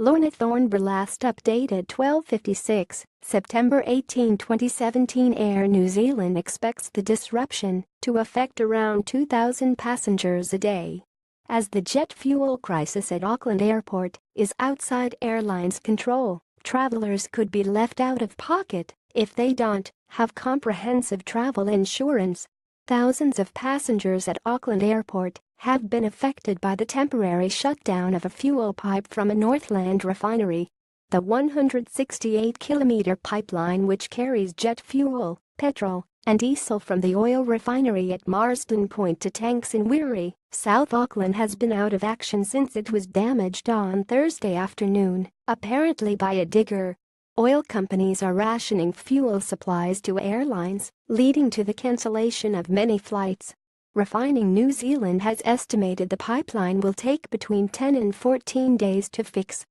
LORNA THORNBER Last updated 12:56, September 18, 2017. Air New Zealand expects the disruption to affect around 2,000 passengers a day. As the jet fuel crisis at Auckland Airport is outside airlines' control, travelers could be left out of pocket if they don't have comprehensive travel insurance. Thousands of passengers at Auckland Airport have been affected by the temporary shutdown of a fuel pipe from a Northland refinery. The 168-kilometer pipeline, which carries jet fuel, petrol, and diesel from the oil refinery at Marsden Point to tanks in Wiri, South Auckland, has been out of action since it was damaged on Thursday afternoon, apparently by a digger. Oil companies are rationing fuel supplies to airlines, leading to the cancellation of many flights. Refining New Zealand has estimated the pipeline will take between 10 and 14 days to fix.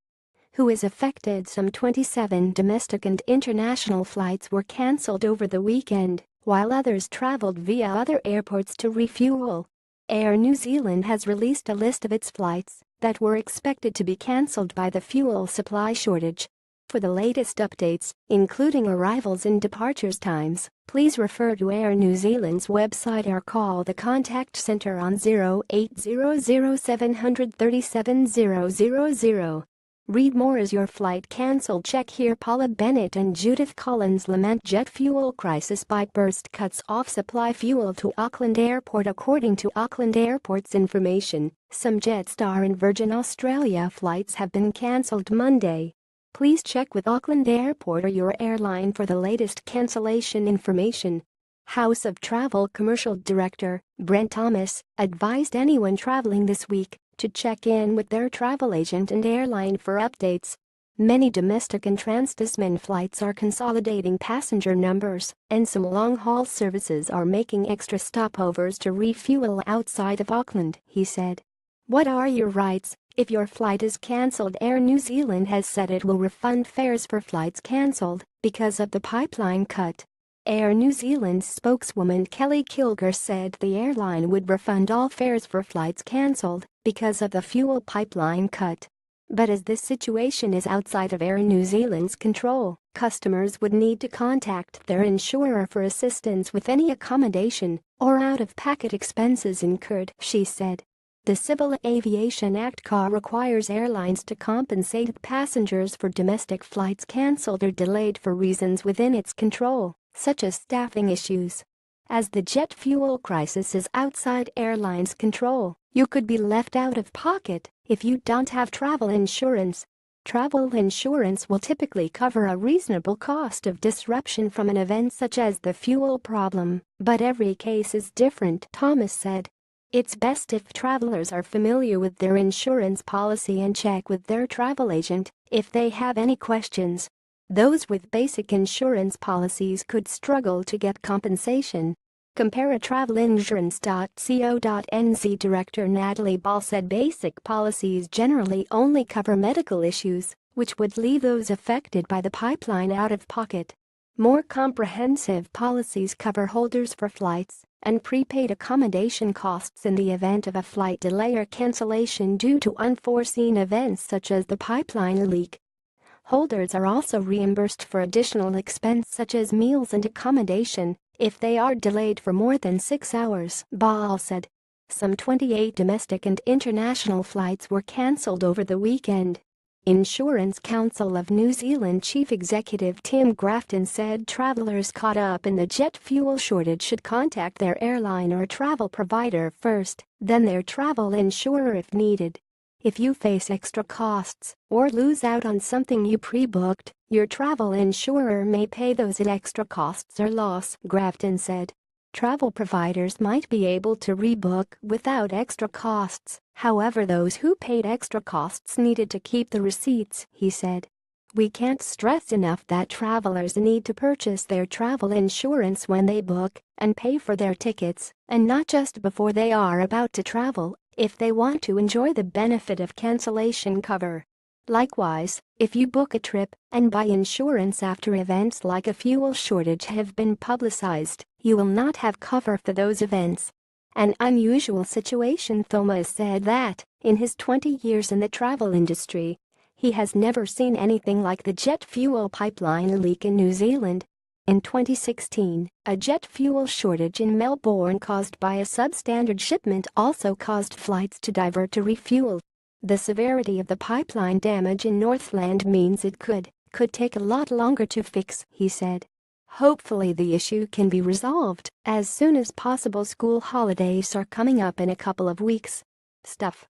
Who is affected? Some 27 domestic and international flights were cancelled over the weekend, while others travelled via other airports to refuel. Air New Zealand has released a list of its flights that were expected to be cancelled by the fuel supply shortage. For the latest updates, including arrivals and departures times, please refer to Air New Zealand's website or call the contact center on 0800 737 000. Read more. Is your flight cancelled? Check here. Paula Bennett and Judith Collins lament jet fuel crisis. Pipe burst cuts off supply fuel to Auckland Airport. According to Auckland Airport's information, some Jetstar and Virgin Australia flights have been cancelled Monday. Please check with Auckland Airport or your airline for the latest cancellation information. House of Travel Commercial Director Brent Thomas advised anyone traveling this week to check in with their travel agent and airline for updates. Many domestic and trans-Tasman flights are consolidating passenger numbers, and some long-haul services are making extra stopovers to refuel outside of Auckland, he said. What are your rights if your flight is cancelled? Air New Zealand has said it will refund fares for flights cancelled because of the pipeline cut. Air New Zealand's spokeswoman Kelly Kilger said the airline would refund all fares for flights cancelled because of the fuel pipeline cut. But as this situation is outside of Air New Zealand's control, customers would need to contact their insurer for assistance with any accommodation or out-of-pocket expenses incurred, she said. The Civil Aviation Act requires airlines to compensate passengers for domestic flights cancelled or delayed for reasons within its control, such as staffing issues. As the jet fuel crisis is outside airlines' control, you could be left out of pocket if you don't have travel insurance. Travel insurance will typically cover a reasonable cost of disruption from an event such as the fuel problem, but every case is different, Thomas said. It's best if travelers are familiar with their insurance policy and check with their travel agent if they have any questions. Those with basic insurance policies could struggle to get compensation. Comparatravelinsurance.co.nz Director Natalie Ball said basic policies generally only cover medical issues, which would leave those affected by the pipeline out of pocket. More comprehensive policies cover holders for flights and prepaid accommodation costs in the event of a flight delay or cancellation due to unforeseen events such as the pipeline leak. Holders are also reimbursed for additional expense such as meals and accommodation if they are delayed for more than 6 hours, Ball said. Some 28 domestic and international flights were cancelled over the weekend. Insurance Council of New Zealand Chief Executive Tim Grafton said travelers caught up in the jet fuel shortage should contact their airline or travel provider first, then their travel insurer if needed. If you face extra costs or lose out on something you pre-booked, your travel insurer may pay those extra costs or loss, Grafton said. Travel providers might be able to rebook without extra costs, however those who paid extra costs needed to keep the receipts, he said. We can't stress enough that travelers need to purchase their travel insurance when they book and pay for their tickets, and not just before they are about to travel, if they want to enjoy the benefit of cancellation cover. Likewise, if you book a trip and buy insurance after events like a fuel shortage have been publicized, you will not have cover for those events. An unusual situation. Thomas said that, in his 20 years in the travel industry, He has never seen anything like the jet fuel pipeline leak in New Zealand. In 2016, a jet fuel shortage in Melbourne caused by a substandard shipment also caused flights to divert to refuel. The severity of the pipeline damage in Northland means it could take a lot longer to fix, he said. Hopefully the issue can be resolved as soon as possible. School holidays are coming up in a couple of weeks. Stuff.